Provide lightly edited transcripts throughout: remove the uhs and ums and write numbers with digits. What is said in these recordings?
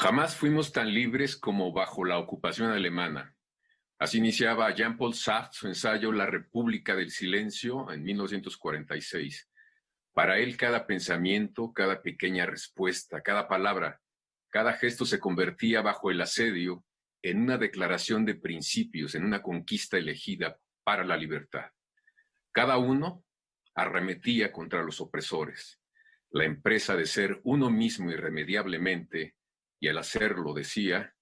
Jamás fuimos tan libres como bajo la ocupación alemana. Así iniciaba Jean-Paul Sartre su ensayo La República del Silencio en 1946. Para él cada pensamiento, cada pequeña respuesta, cada palabra, cada gesto se convertía bajo el asedio en una declaración de principios, en una conquista elegida para la libertad. Cada uno arremetía contra los opresores. La empresa de ser uno mismo irremediablemente, y al hacerlo decía,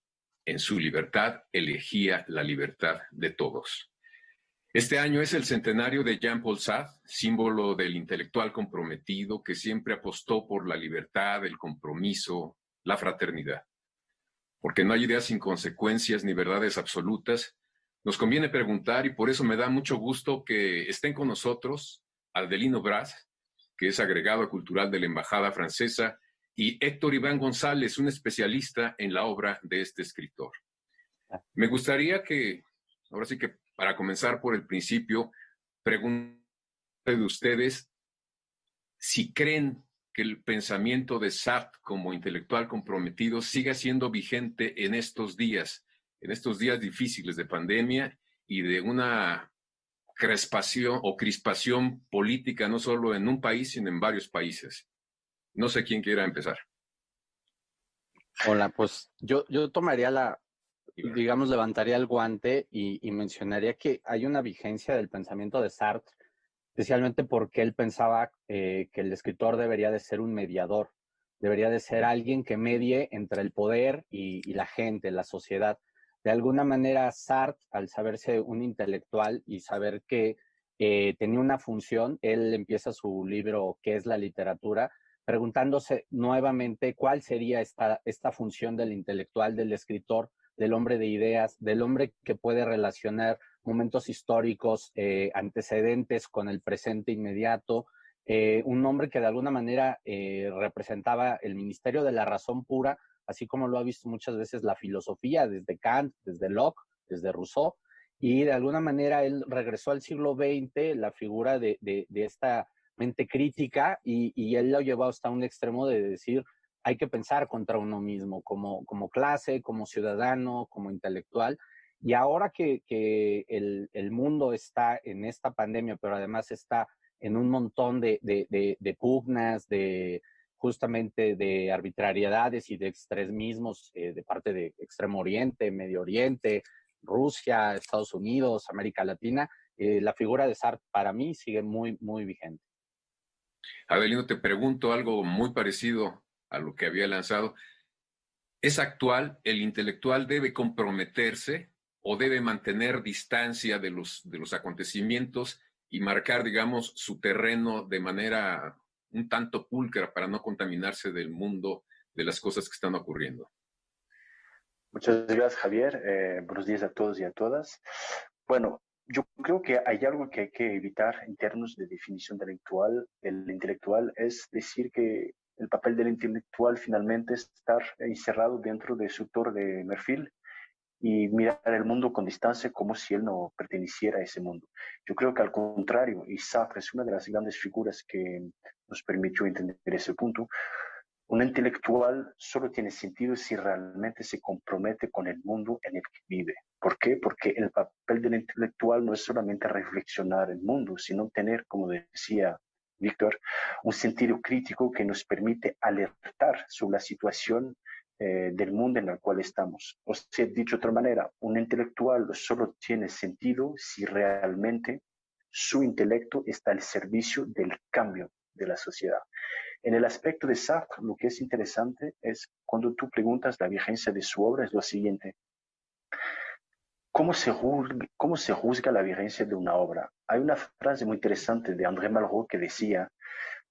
en su libertad elegía la libertad de todos. Este año es el centenario de Jean-Paul Sartre, símbolo del intelectual comprometido que siempre apostó por la libertad, el compromiso, la fraternidad. Porque no hay ideas sin consecuencias ni verdades absolutas, nos conviene preguntar, y por eso me da mucho gusto que estén con nosotros Aldelino Braz, que es agregado cultural de la Embajada Francesa, y Héctor Iván González, un especialista en la obra de este escritor. Me gustaría que, ahora sí que para comenzar por el principio, preguntarle de ustedes si creen que el pensamiento de Sartre como intelectual comprometido siga siendo vigente en estos días difíciles de pandemia y de una crispación política, no solo en un país, sino en varios países. No sé quién quiera empezar. Hola, pues yo tomaría digamos, levantaría el guante y mencionaría que hay una vigencia del pensamiento de Sartre, especialmente porque él pensaba que el escritor debería de ser un mediador, debería de ser alguien que medie entre el poder y la gente, la sociedad. De alguna manera, Sartre, al saberse un intelectual y saber que tenía una función, él empieza su libro ¿Qué es la literatura?, preguntándose nuevamente cuál sería esta función del intelectual, del escritor, del hombre de ideas, del hombre que puede relacionar momentos históricos, antecedentes con el presente inmediato, un hombre que de alguna manera representaba el ministerio de la razón pura, así como lo ha visto muchas veces la filosofía, desde Kant, desde Locke, desde Rousseau, y de alguna manera él regresó al siglo XX, la figura de esta mente crítica, y él lo llevó hasta un extremo de decir, hay que pensar contra uno mismo, como clase, como ciudadano, como intelectual. Y ahora que el mundo está en esta pandemia, pero además está en un montón de pugnas, justamente de arbitrariedades y de extremismos de parte de Extremo Oriente, Medio Oriente, Rusia, Estados Unidos, América Latina, la figura de Sartre para mí sigue muy, muy vigente. Adelino, te pregunto algo muy parecido a lo que había lanzado. ¿Es actual? ¿El intelectual debe comprometerse o debe mantener distancia de los acontecimientos y marcar, digamos, su terreno de manera un tanto pulcra para no contaminarse del mundo, de las cosas que están ocurriendo? Muchas gracias, Javier. Buenos días a todos y a todas. Bueno, yo creo que hay algo que hay que evitar en términos de definición intelectual. El intelectual es decir que el papel del intelectual finalmente es estar encerrado dentro de su torre de marfil y mirar el mundo con distancia como si él no perteneciera a ese mundo. Yo creo que al contrario, y Sartre es una de las grandes figuras que nos permitió entender ese punto. Un intelectual solo tiene sentido si realmente se compromete con el mundo en el que vive. ¿Por qué? Porque el papel del intelectual no es solamente reflexionar el mundo, sino tener, como decía Víctor, un sentido crítico que nos permite alertar sobre la situación del mundo en el cual estamos. O sea, dicho de otra manera, un intelectual solo tiene sentido si realmente su intelecto está al servicio del cambio de la sociedad. En el aspecto de Sartre, lo que es interesante es cuando tú preguntas la vigencia de su obra, es lo siguiente. ¿Cómo se juzga la vigencia de una obra? Hay una frase muy interesante de André Malraux que decía,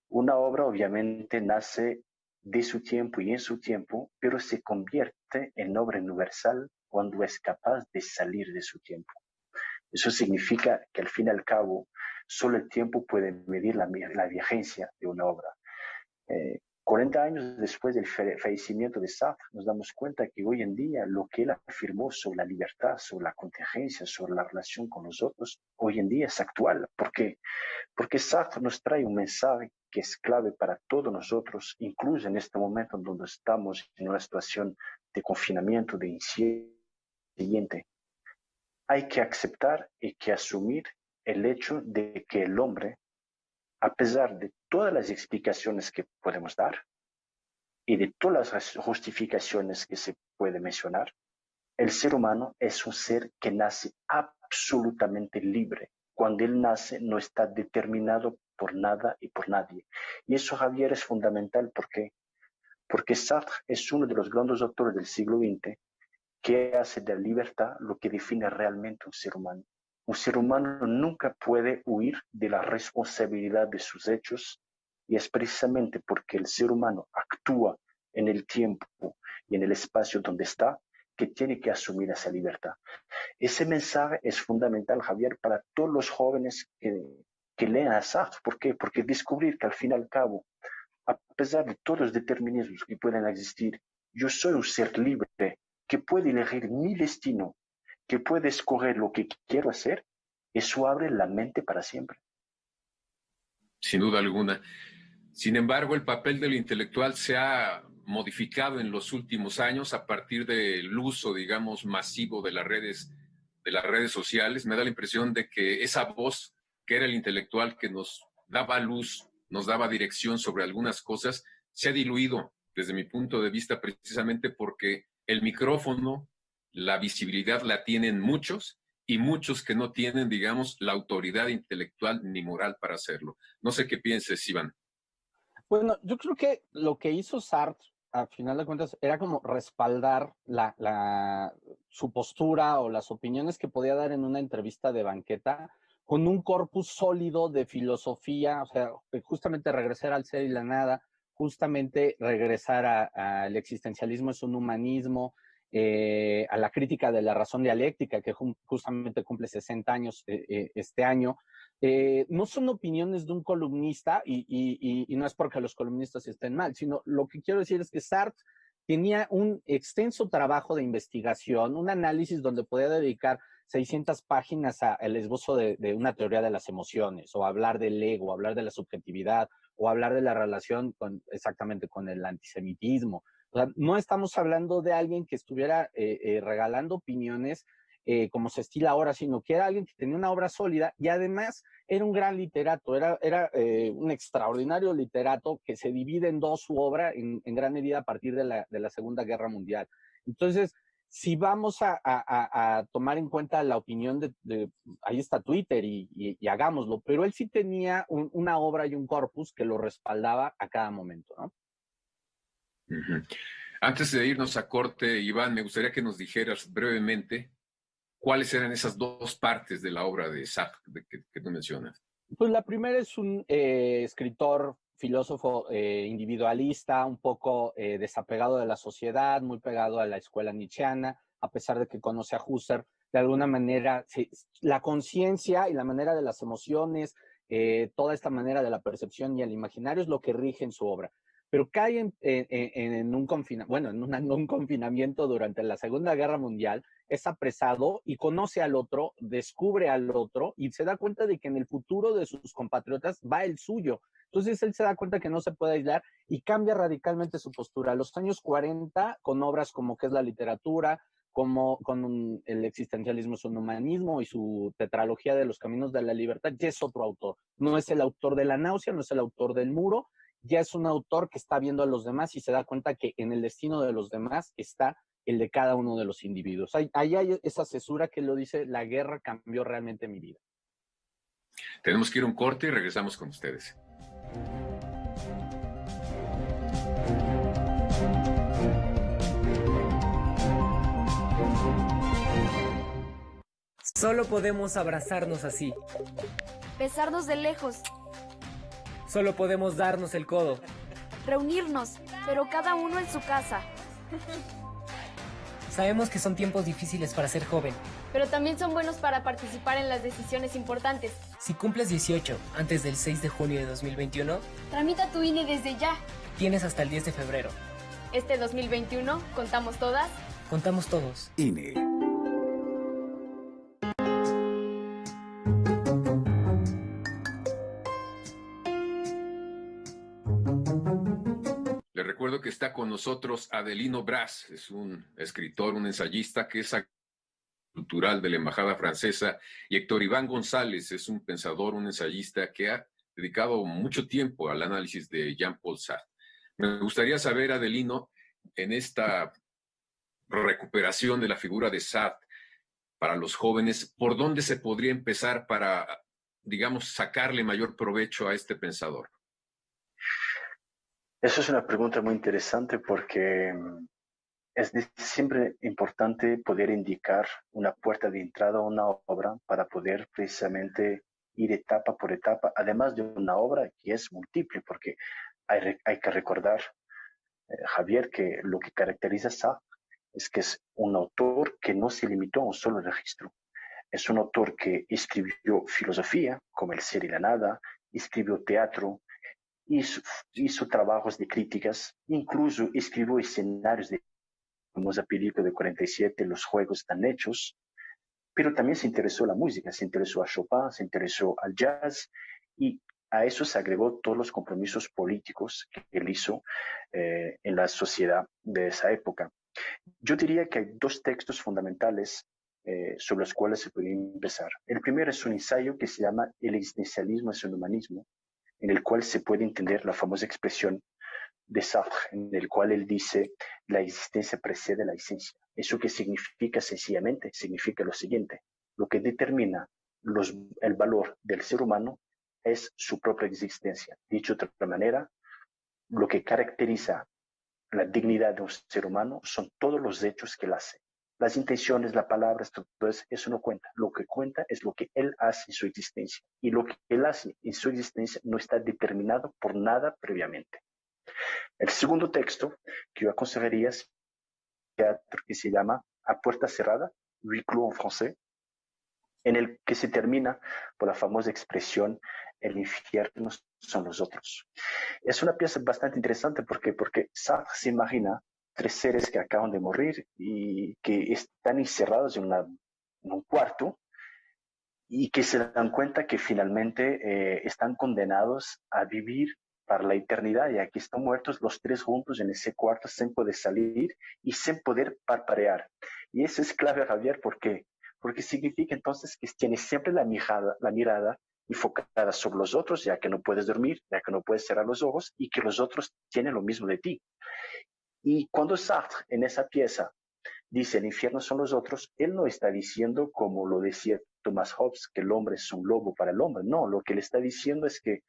una obra obviamente nace de su tiempo y en su tiempo, pero se convierte en obra universal cuando es capaz de salir de su tiempo. Eso significa que al fin y al cabo, solo el tiempo puede medir la vigencia de una obra. 40 años después del fallecimiento de Sartre, nos damos cuenta que hoy en día lo que él afirmó sobre la libertad, sobre la contingencia, sobre la relación con los otros, hoy en día es actual. ¿Por qué? Porque Sartre nos trae un mensaje que es clave para todos nosotros, incluso en este momento en donde estamos en una situación de confinamiento, de siguiente. Hay que aceptar y que asumir el hecho de que el hombre, a pesar de todas las explicaciones que podemos dar y de todas las justificaciones que se puede mencionar, el ser humano es un ser que nace absolutamente libre. Cuando él nace no está determinado por nada y por nadie. Y eso, Javier, es fundamental. ¿Por qué? Porque Sartre es uno de los grandes autores del siglo XX que hace de la libertad lo que define realmente un ser humano. Un ser humano nunca puede huir de la responsabilidad de sus hechos, y es precisamente porque el ser humano actúa en el tiempo y en el espacio donde está que tiene que asumir esa libertad. Ese mensaje es fundamental, Javier, para todos los jóvenes que lean a Sartre. ¿Por qué? Porque descubrir que al fin y al cabo, a pesar de todos los determinismos que pueden existir, yo soy un ser libre que puede elegir mi destino, que puede escoger lo que quiero hacer, eso abre la mente para siempre. Sin duda alguna. Sin embargo, el papel del intelectual se ha modificado en los últimos años a partir del uso, digamos, masivo de las redes sociales. Me da la impresión de que esa voz que era el intelectual que nos daba luz, nos daba dirección sobre algunas cosas, se ha diluido desde mi punto de vista precisamente porque el micrófono, la visibilidad la tienen muchos y muchos que no tienen, digamos, la autoridad intelectual ni moral para hacerlo. No sé qué pienses, Iván. Bueno, yo creo que lo que hizo Sartre, al final de cuentas, era como respaldar su postura o las opiniones que podía dar en una entrevista de banqueta con un corpus sólido de filosofía, o sea, justamente regresar al ser y la nada, justamente regresar al existencialismo es un humanismo, a la crítica de la razón dialéctica, que justamente cumple 60 años este año. No son opiniones de un columnista y no es porque los columnistas estén mal, sino lo que quiero decir es que Sartre tenía un extenso trabajo de investigación, un análisis donde podía dedicar 600 páginas al esbozo de una teoría de las emociones, o hablar del ego, hablar de la subjetividad, o hablar de la relación exactamente con el antisemitismo. O sea, no estamos hablando de alguien que estuviera regalando opiniones como se estila ahora, sino que era alguien que tenía una obra sólida y además era un gran literato, era un extraordinario literato que se divide en dos su obra en gran medida a partir de la Segunda Guerra Mundial. Entonces, si vamos a tomar en cuenta la opinión ahí está Twitter y hagámoslo, pero él sí tenía una obra y un corpus que lo respaldaba a cada momento, ¿no? Uh-huh. Antes de irnos a corte, Iván, me gustaría que nos dijeras brevemente cuáles eran esas dos partes de la obra de Sartre que tú mencionas. Pues la primera es un escritor, filósofo individualista, un poco desapegado de la sociedad, muy pegado a la escuela nietzscheana, a pesar de que conoce a Husserl. De alguna manera, la conciencia y la manera de las emociones, toda esta manera de la percepción y el imaginario es lo que rige en su obra. Pero cae en un confinamiento durante la Segunda Guerra Mundial, es apresado y conoce al otro, descubre al otro y se da cuenta de que en el futuro de sus compatriotas va el suyo. Entonces él se da cuenta que no se puede aislar y cambia radicalmente su postura. A los años 40, con obras como ¿Qué es la literatura?, como con el existencialismo es un humanismo y su tetralogía de los caminos de la libertad, ya es otro autor. No es el autor de La náusea, no es el autor del Muro, ya es un autor que está viendo a los demás y se da cuenta que en el destino de los demás está el de cada uno de los individuos. Ahí hay esa cesura que lo dice, la guerra cambió realmente mi vida. Tenemos que ir a un corte y regresamos con ustedes. Solo podemos abrazarnos así. Besarnos de lejos. Solo podemos darnos el codo. Reunirnos, pero cada uno en su casa. Sabemos que son tiempos difíciles para ser joven. Pero también son buenos para participar en las decisiones importantes. Si cumples 18 antes del 6 de junio de 2021, tramita tu INE desde ya. Tienes hasta el 10 de febrero. Este 2021, contamos todas. Contamos todos. INE. Le recuerdo que está con nosotros Adelino Bras, es un escritor, un ensayista que es cultural de la Embajada Francesa, y Héctor Iván González es un pensador, un ensayista que ha dedicado mucho tiempo al análisis de Jean-Paul Sartre. Me gustaría saber, Adelino, en esta recuperación de la figura de Sartre para los jóvenes, ¿por dónde se podría empezar para, digamos, sacarle mayor provecho a este pensador? Eso es una pregunta muy interesante porque es siempre importante poder indicar una puerta de entrada a una obra para poder precisamente ir etapa por etapa, además de una obra que es múltiple, porque hay que recordar, Javier, que lo que caracteriza a Sartre es que es un autor que no se limitó a un solo registro. Es un autor que escribió filosofía, como El ser y la nada, escribió teatro, hizo trabajos de críticas, incluso escribió escenarios de la famosa película de 47, Los juegos están hechos, pero también se interesó a la música, se interesó a Chopin, se interesó al jazz, y a eso se agregó todos los compromisos políticos que él hizo en la sociedad de esa época. Yo diría que hay dos textos fundamentales sobre los cuales se puede empezar. El primero es un ensayo que se llama El existencialismo es un humanismo, en el cual se puede entender la famosa expresión de Sartre, en el cual él dice la existencia precede la esencia. ¿Eso qué significa sencillamente? Significa lo siguiente: lo que determina el valor del ser humano es su propia existencia. Dicho de otra manera, lo que caracteriza la dignidad de un ser humano son todos los hechos que él hace. Las intenciones, las palabras, todo eso no cuenta. Lo que cuenta es lo que él hace en su existencia. Y lo que él hace en su existencia no está determinado por nada previamente. El segundo texto que yo aconsejaría es teatro que se llama A puerta cerrada, Huis clos en français, en el que se termina por la famosa expresión el infierno son los otros. Es una pieza bastante interesante porque Sartre se imagina tres seres que acaban de morir y que están encerrados en un cuarto y que se dan cuenta que finalmente están condenados a vivir para la eternidad, y aquí están muertos los tres juntos en ese cuarto sin poder salir y sin poder parpadear. Y eso es clave, Javier, porque significa entonces que tienes siempre la mirada enfocada sobre los otros, ya que no puedes dormir, ya que no puedes cerrar los ojos, y que los otros tienen lo mismo de ti. Y cuando Sartre en esa pieza dice el infierno son los otros, él no está diciendo, como lo decía Thomas Hobbes, que el hombre es un lobo para el hombre. No, lo que él está diciendo es que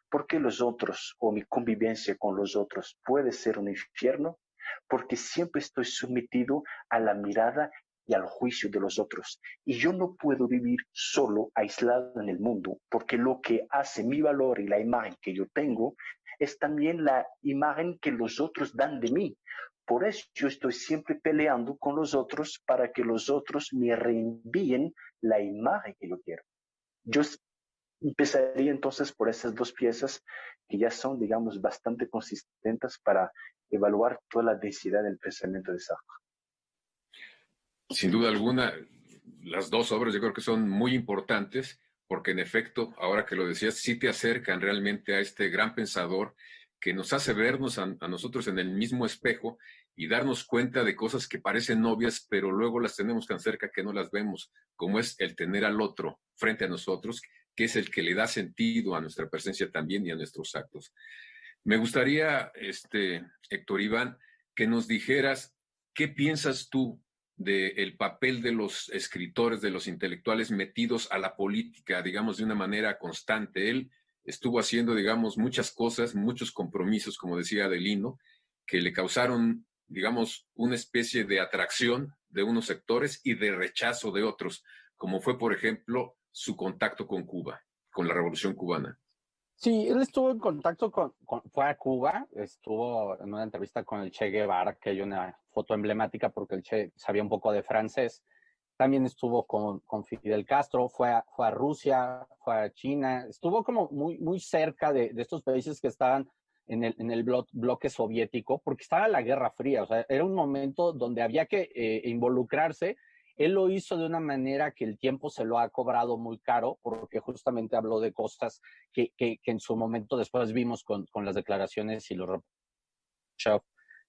¿por qué los otros o mi convivencia con los otros puede ser un infierno? Porque siempre estoy sometido a la mirada y al juicio de los otros. Y yo no puedo vivir solo, aislado en el mundo, porque lo que hace mi valor y la imagen que yo tengo es también la imagen que los otros dan de mí. Por eso yo estoy siempre peleando con los otros para que los otros me reenvíen la imagen que yo quiero. Yo empezaría entonces por esas dos piezas que ya son, digamos, bastante consistentes para evaluar toda la densidad del pensamiento de Sartre. Sin duda alguna, las dos obras yo creo que son muy importantes porque en efecto, ahora que lo decías, sí te acercan realmente a este gran pensador que nos hace vernos a nosotros en el mismo espejo y darnos cuenta de cosas que parecen obvias, pero luego las tenemos tan cerca que no las vemos, como es el tener al otro frente a nosotros, que es el que le da sentido a nuestra presencia también y a nuestros actos. Me gustaría, Héctor Iván, que nos dijeras qué piensas tú del papel de los escritores, de los intelectuales metidos a la política, digamos, de una manera constante. Él estuvo haciendo, digamos, muchas cosas, muchos compromisos, como decía Adelino, que le causaron, digamos, una especie de atracción de unos sectores y de rechazo de otros, como fue, por ejemplo, su contacto con Cuba, con la Revolución Cubana. Sí, él estuvo en contacto fue a Cuba, estuvo en una entrevista con el Che Guevara, que hay una foto emblemática porque el Che sabía un poco de francés. También estuvo con Fidel Castro, fue a Rusia, fue a China, estuvo como muy cerca de estos países que estaban en el bloque soviético, porque estaba la Guerra Fría, o sea, era un momento donde había que involucrarse. Él lo hizo de una manera que el tiempo se lo ha cobrado muy caro, porque justamente habló de cosas que en su momento después vimos con las declaraciones y los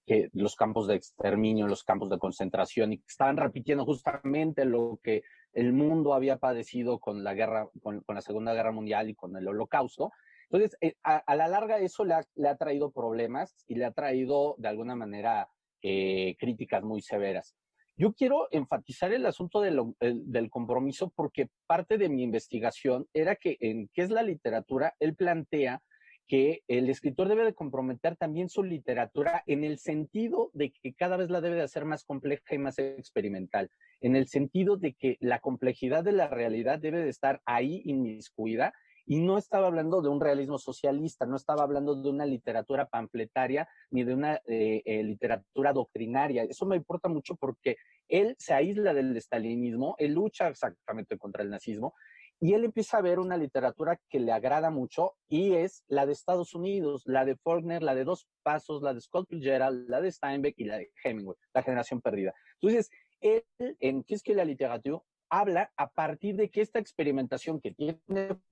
que los campos de exterminio, los campos de concentración, y estaban repitiendo justamente lo que el mundo había padecido con la guerra, con la Segunda Guerra Mundial y con el Holocausto. Entonces, a la larga eso le ha traído problemas y le ha traído de alguna manera críticas muy severas. Yo quiero enfatizar el asunto del compromiso porque parte de mi investigación era que en qué es la literatura, él plantea que el escritor debe de comprometer también su literatura en el sentido de que cada vez la debe de hacer más compleja y más experimental, en el sentido de que la complejidad de la realidad debe de estar ahí inmiscuida, y no estaba hablando de un realismo socialista, no estaba hablando de una literatura panfletaria ni de una literatura doctrinaria. Eso me importa mucho porque él se aísla del estalinismo, él lucha exactamente contra el nazismo, y él empieza a ver una literatura que le agrada mucho y es la de Estados Unidos, la de Faulkner, la de Dos Pasos, la de Scott Fitzgerald, la de Steinbeck y la de Hemingway, La Generación Perdida. Entonces, él en ¿Qué es que la literatura? Habla a partir de que esta experimentación que tiene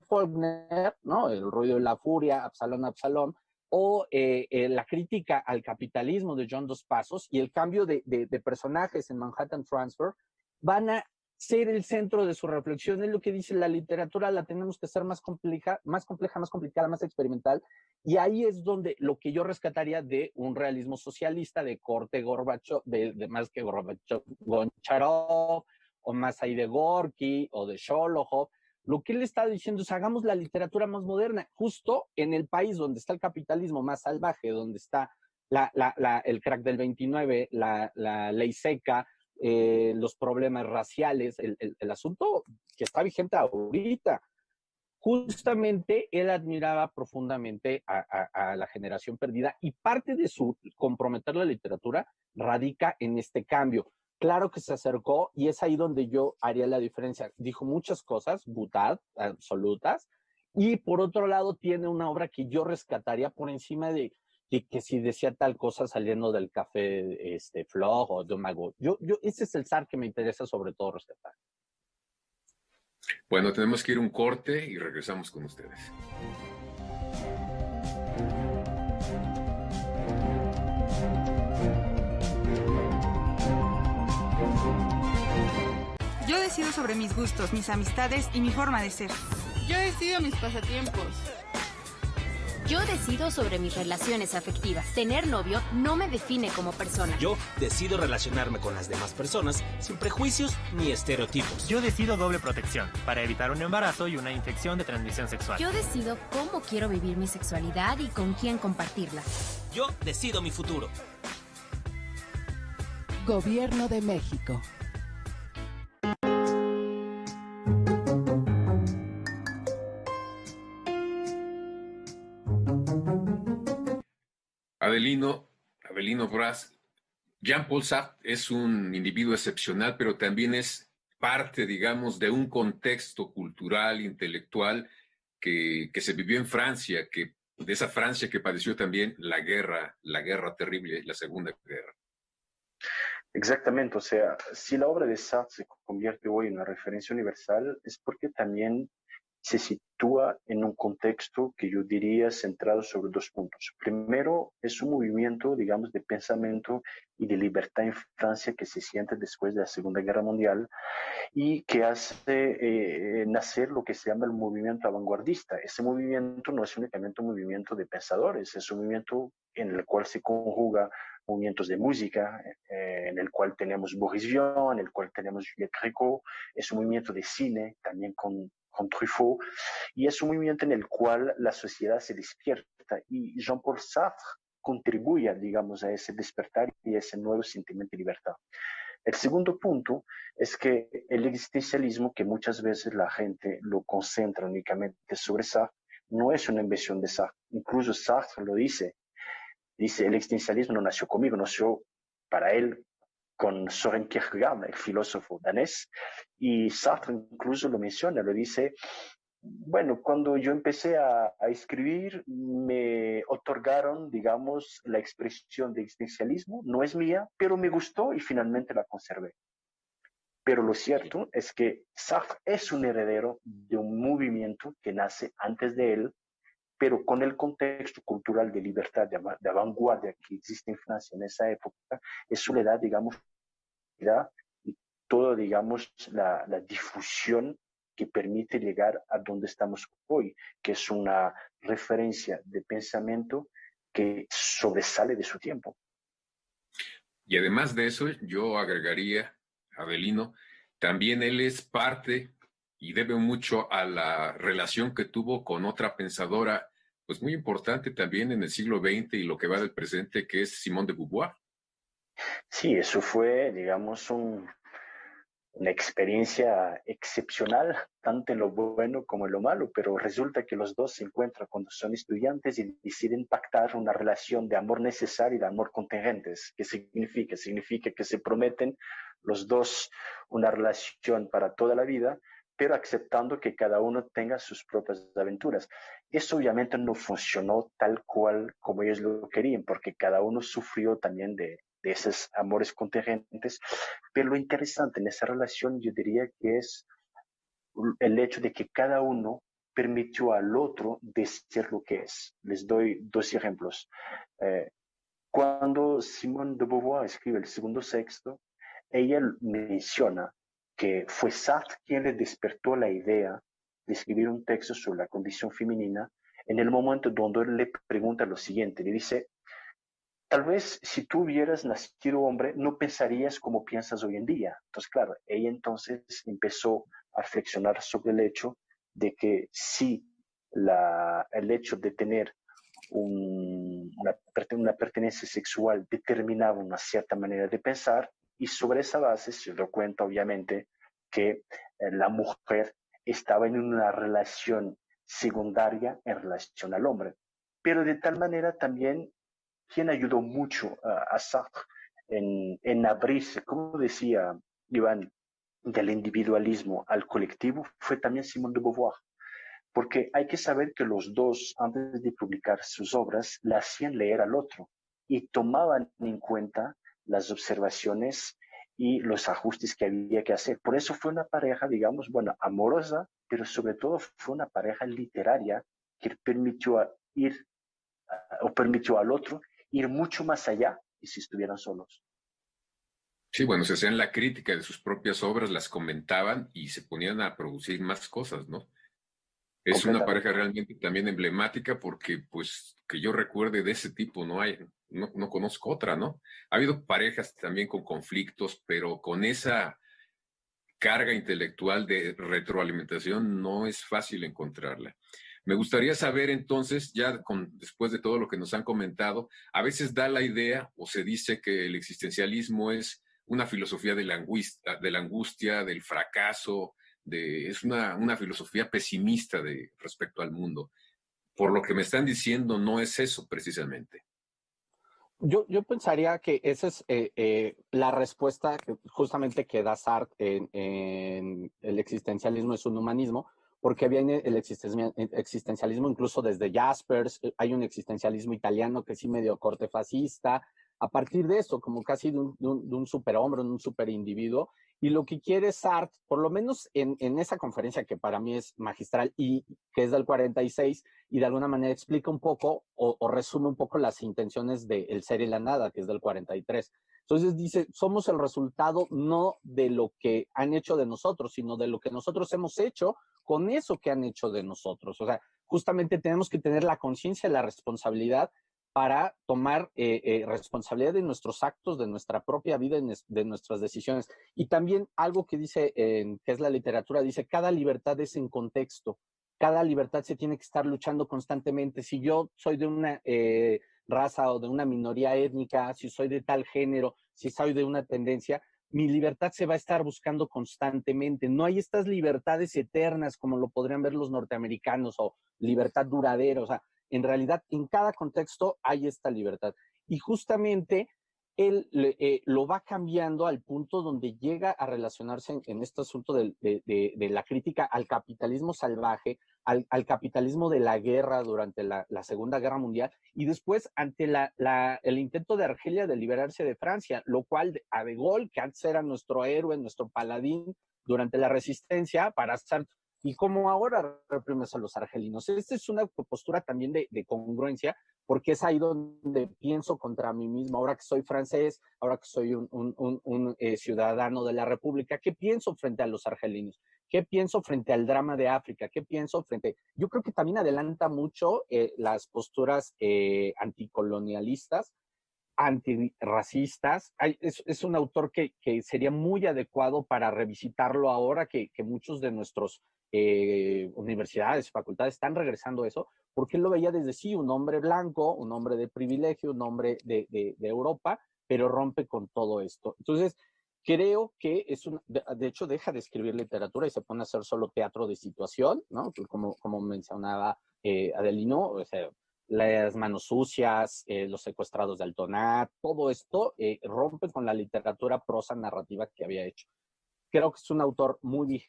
Faulkner, ¿no? El ruido y la furia, Absalón, Absalón, o la crítica al capitalismo de John Dos Pasos y el cambio de personajes en Manhattan Transfer, van a ser el centro de su reflexión. Es lo que dice: la literatura la tenemos que hacer más compleja, más complicada, más experimental, y ahí es donde lo que yo rescataría de un realismo socialista de corte Gorbachov, de más que Gorbachov, Goncharov, o más ahí de Gorky o de Sholokhov. Lo que él está diciendo es: hagamos la literatura más moderna, justo en el país donde está el capitalismo más salvaje, donde está el crack del 29, la ley seca, los problemas raciales, el asunto que está vigente ahorita. Justamente él admiraba profundamente a la generación perdida, y parte de su comprometer la literatura radica en este cambio. Claro que se acercó, y es ahí donde yo haría la diferencia. Dijo muchas cosas, butad, absolutas, y por otro lado tiene una obra que yo rescataría por encima de que si decía tal cosa saliendo del café Flog o de Mago. Ese es el zar que me interesa sobre todo rescatar. Bueno, tenemos que ir un corte y regresamos con ustedes. Yo decido sobre mis gustos, mis amistades y mi forma de ser. Yo decido mis pasatiempos. Yo decido sobre mis relaciones afectivas. Tener novio no me define como persona. Yo decido relacionarme con las demás personas sin prejuicios ni estereotipos. Yo decido doble protección para evitar un embarazo y una infección de transmisión sexual. Yo decido cómo quiero vivir mi sexualidad y con quién compartirla. Yo decido mi futuro. Gobierno de México. Avelino Braz, Jean-Paul Sartre es un individuo excepcional, pero también es parte, digamos, de un contexto cultural, intelectual, que se vivió en Francia, de esa Francia que padeció también la guerra terrible, la Segunda Guerra. Exactamente, o sea, si la obra de Sartre se convierte hoy en una referencia universal, es porque también se sitúa en un contexto que yo diría centrado sobre dos puntos. Primero, es un movimiento, digamos, de pensamiento y de libertad en Francia que se siente después de la Segunda Guerra Mundial y que hace nacer lo que se llama el movimiento vanguardista. Ese movimiento no es únicamente un movimiento de pensadores, es un movimiento en el cual se conjuga movimientos de música, en el cual tenemos Boris Vian, en el cual tenemos Juliette Gréco, es un movimiento de cine, también con Truffaut, y es un movimiento en el cual la sociedad se despierta, y Jean-Paul Sartre contribuye, digamos, a ese despertar y a ese nuevo sentimiento de libertad. El segundo punto es que el existencialismo, que muchas veces la gente lo concentra únicamente sobre Sartre, no es una invención de Sartre. Incluso Sartre lo dice, el existencialismo no nació conmigo, nació para él con Søren Kierkegaard, el filósofo danés, y Sartre incluso lo menciona, lo dice: Bueno, cuando yo empecé a escribir, me otorgaron, digamos, la expresión de existencialismo. No es mía, pero me gustó y finalmente la conservé. Pero lo cierto es que Sartre es un heredero de un movimiento que nace antes de él, pero con el contexto cultural de libertad, de vanguardia que existe en Francia en esa época, eso le da, digamos, y toda, digamos, la difusión que permite llegar a donde estamos hoy, que es una referencia de pensamiento que sobresale de su tiempo. Y además de eso, yo agregaría, Avelino, también él es parte y debe mucho a la relación que tuvo con otra pensadora, pues muy importante también en el siglo XX y lo que va del presente, que es Simone de Beauvoir. Sí, eso fue, digamos, una experiencia excepcional, tanto en lo bueno como en lo malo, pero resulta que los dos se encuentran cuando son estudiantes y deciden pactar una relación de amor necesario y de amor contingentes. ¿Qué significa? Significa que se prometen los dos una relación para toda la vida, pero aceptando que cada uno tenga sus propias aventuras. Eso obviamente no funcionó tal cual como ellos lo querían, porque cada uno sufrió también de esos amores contingentes, pero lo interesante en esa relación yo diría que es el hecho de que cada uno permitió al otro decir lo que es. Les doy dos ejemplos. Cuando Simone de Beauvoir escribe el segundo sexto, ella menciona que fue Sartre quien le despertó la idea de escribir un texto sobre la condición femenina en el momento donde él le pregunta lo siguiente, le dice, tal vez si tú hubieras nacido hombre, no pensarías como piensas hoy en día. Entonces, claro, ella entonces empezó a reflexionar sobre el hecho de que sí, el hecho de tener una pertenencia sexual determinaba una cierta manera de pensar y sobre esa base se dio cuenta, obviamente, que la mujer estaba en una relación secundaria en relación al hombre. Pero de tal manera también quien ayudó mucho a Sartre en abrirse, como decía Iván, del individualismo al colectivo, fue también Simone de Beauvoir. Porque hay que saber que los dos, antes de publicar sus obras, la hacían leer al otro y tomaban en cuenta las observaciones y los ajustes que había que hacer. Por eso fue una pareja, digamos, bueno, amorosa, pero sobre todo fue una pareja literaria que permitió ir o permitió al otro ir mucho más allá que si estuvieran solos. Sí, bueno, se hacían la crítica de sus propias obras, las comentaban y se ponían a producir más cosas, ¿no? Es una pareja realmente también emblemática porque, pues, que yo recuerde de ese tipo, no conozco otra, ¿no? Ha habido parejas también con conflictos, pero con esa carga intelectual de retroalimentación no es fácil encontrarla. Me gustaría saber entonces, después de todo lo que nos han comentado, a veces da la idea o se dice que el existencialismo es una filosofía de la angustia, del fracaso, es una filosofía pesimista respecto al mundo. Por lo que me están diciendo, no es eso precisamente. Yo pensaría que esa es la respuesta justamente que da Sartre en el existencialismo es un humanismo, porque viene el existencialismo incluso desde Jaspers, hay un existencialismo italiano que sí medio corte fascista, a partir de eso, como casi de un superhombre, un superindividuo, y lo que quiere Sartre, por lo menos en esa conferencia que para mí es magistral y que es del 46, y de alguna manera explica un poco o resume un poco las intenciones de El ser y la nada, que es del 43. Entonces dice, somos el resultado no de lo que han hecho de nosotros, sino de lo que nosotros hemos hecho con eso que han hecho de nosotros. O sea, justamente tenemos que tener la conciencia y la responsabilidad para tomar responsabilidad de nuestros actos, de nuestra propia vida, de nuestras decisiones. Y también algo que dice, que es la literatura, dice, cada libertad es en contexto, cada libertad se tiene que estar luchando constantemente. Si yo soy de una raza o de una minoría étnica, si soy de tal género, si soy de una tendencia, mi libertad se va a estar buscando constantemente. No hay estas libertades eternas como lo podrían ver los norteamericanos o libertad duradera. O sea, en realidad, en cada contexto hay esta libertad. Y justamente él lo va cambiando al punto donde llega a relacionarse en este asunto de la crítica al capitalismo salvaje, al capitalismo de la guerra durante la Segunda Guerra Mundial, y después ante el intento de Argelia de liberarse de Francia, lo cual a De Gaulle, que antes era nuestro héroe, nuestro paladín durante la resistencia, para estar, y como ahora reprimes a los argelinos. Esta es una postura también de congruencia, porque es ahí donde pienso contra mí mismo, ahora que soy francés, ahora que soy un ciudadano de la República, ¿qué pienso frente a los argelinos? ¿Qué pienso frente al drama de África? ¿Qué pienso frente? Yo creo que también adelanta mucho las posturas anticolonialistas, antirracistas. Es un autor que sería muy adecuado para revisitarlo ahora que muchos de nuestros universidades, facultades están regresando a eso, porque él lo veía desde sí, un hombre blanco, un hombre de privilegio, un hombre de Europa, pero rompe con todo esto. Entonces, creo que de hecho deja de escribir literatura y se pone a hacer solo teatro de situación, ¿no? Como mencionaba Adelino, o sea, Las manos sucias, Los secuestrados de Altoná, todo esto rompe con la literatura prosa narrativa que había hecho. Creo que es un autor muy vigente,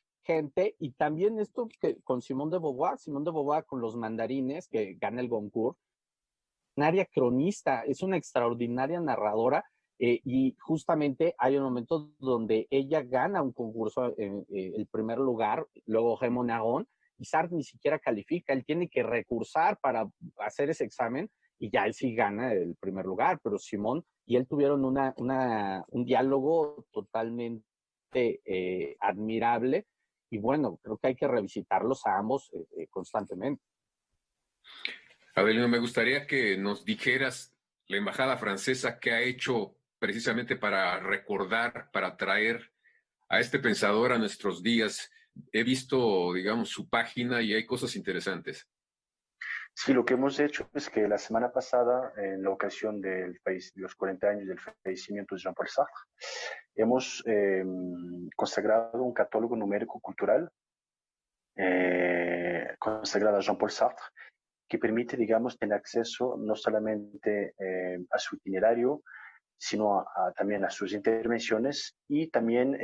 y también esto que con Simone de Beauvoir con Los mandarines, que gana el Goncourt, una cronista, es una extraordinaria narradora, y justamente hay un momento donde ella gana un concurso en el primer lugar, luego Raymond Aron, y Sartre ni siquiera califica, él tiene que recursar para hacer ese examen, y ya él sí gana el primer lugar, pero Simone y él tuvieron un diálogo totalmente admirable, y bueno, creo que hay que revisitarlos a ambos constantemente. Adelino, me gustaría que nos dijeras la embajada francesa qué ha hecho precisamente para recordar, para traer a este pensador a nuestros días. He visto, digamos, su página y hay cosas interesantes. Sí, lo que hemos hecho es que la semana pasada, en la ocasión de los 40 años del fallecimiento de Jean-Paul Sartre, hemos consagrado un catálogo numérico cultural consagrado a Jean-Paul Sartre, que permite, digamos, tener acceso no solamente a su itinerario, sino también a sus intervenciones, y también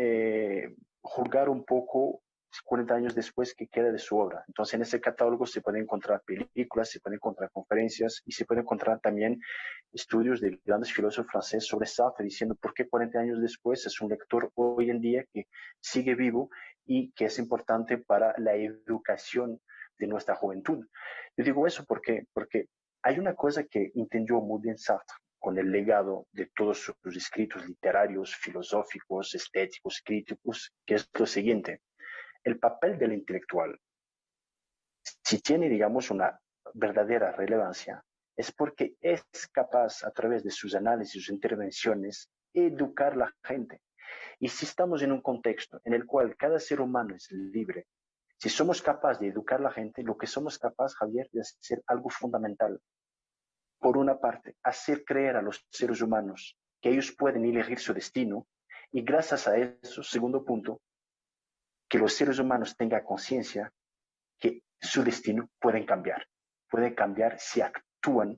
juzgar un poco 40 años después qué queda de su obra. Entonces, en ese catálogo se pueden encontrar películas, se pueden encontrar conferencias, y se pueden encontrar también estudios de grandes filósofos franceses sobre Sartre, diciendo por qué 40 años después es un lector hoy en día que sigue vivo y que es importante para la educación de nuestra juventud. Yo digo eso porque hay una cosa que entendió muy bien Sartre con el legado de todos sus escritos literarios, filosóficos, estéticos, críticos, que es lo siguiente: el papel del intelectual, si tiene, digamos, una verdadera relevancia, es porque es capaz, a través de sus análisis, sus intervenciones, educar a la gente. Y si estamos en un contexto en el cual cada ser humano es libre, si somos capaces de educar a la gente, lo que somos capaces, Javier, de hacer algo fundamental. Por una parte, hacer creer a los seres humanos que ellos pueden elegir su destino, y gracias a eso, segundo punto, que los seres humanos tengan conciencia que su destino puede cambiar si actúan,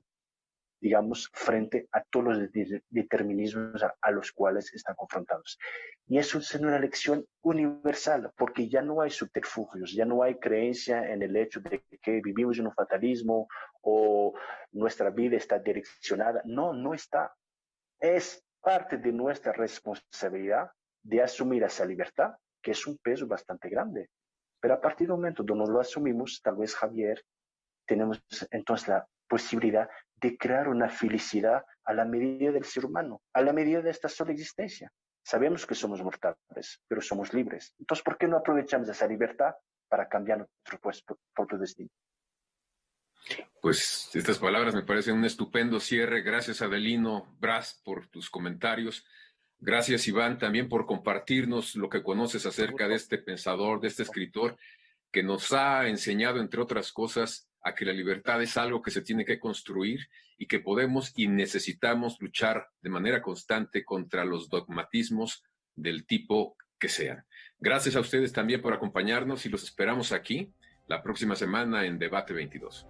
digamos, frente a todos los determinismos a los cuales están confrontados. Y eso es una lección universal, porque ya no hay subterfugios, ya no hay creencia en el hecho de que vivimos en un fatalismo o nuestra vida está direccionada. No, no está. Es parte de nuestra responsabilidad de asumir esa libertad, que es un peso bastante grande. Pero a partir del momento donde lo asumimos, tal vez, Javier, tenemos entonces la posibilidad de crear una felicidad a la medida del ser humano, a la medida de esta sola existencia. Sabemos que somos mortales, pero somos libres. Entonces, ¿por qué no aprovechamos esa libertad para cambiar nuestro propio destino? Pues estas palabras me parecen un estupendo cierre. Gracias, Adelino Bras, por tus comentarios. Gracias, Iván, también por compartirnos lo que conoces acerca de este pensador, de este escritor, que nos ha enseñado, entre otras cosas, a que la libertad es algo que se tiene que construir y que podemos y necesitamos luchar de manera constante contra los dogmatismos del tipo que sean. Gracias a ustedes también por acompañarnos y los esperamos aquí la próxima semana en Debate 22.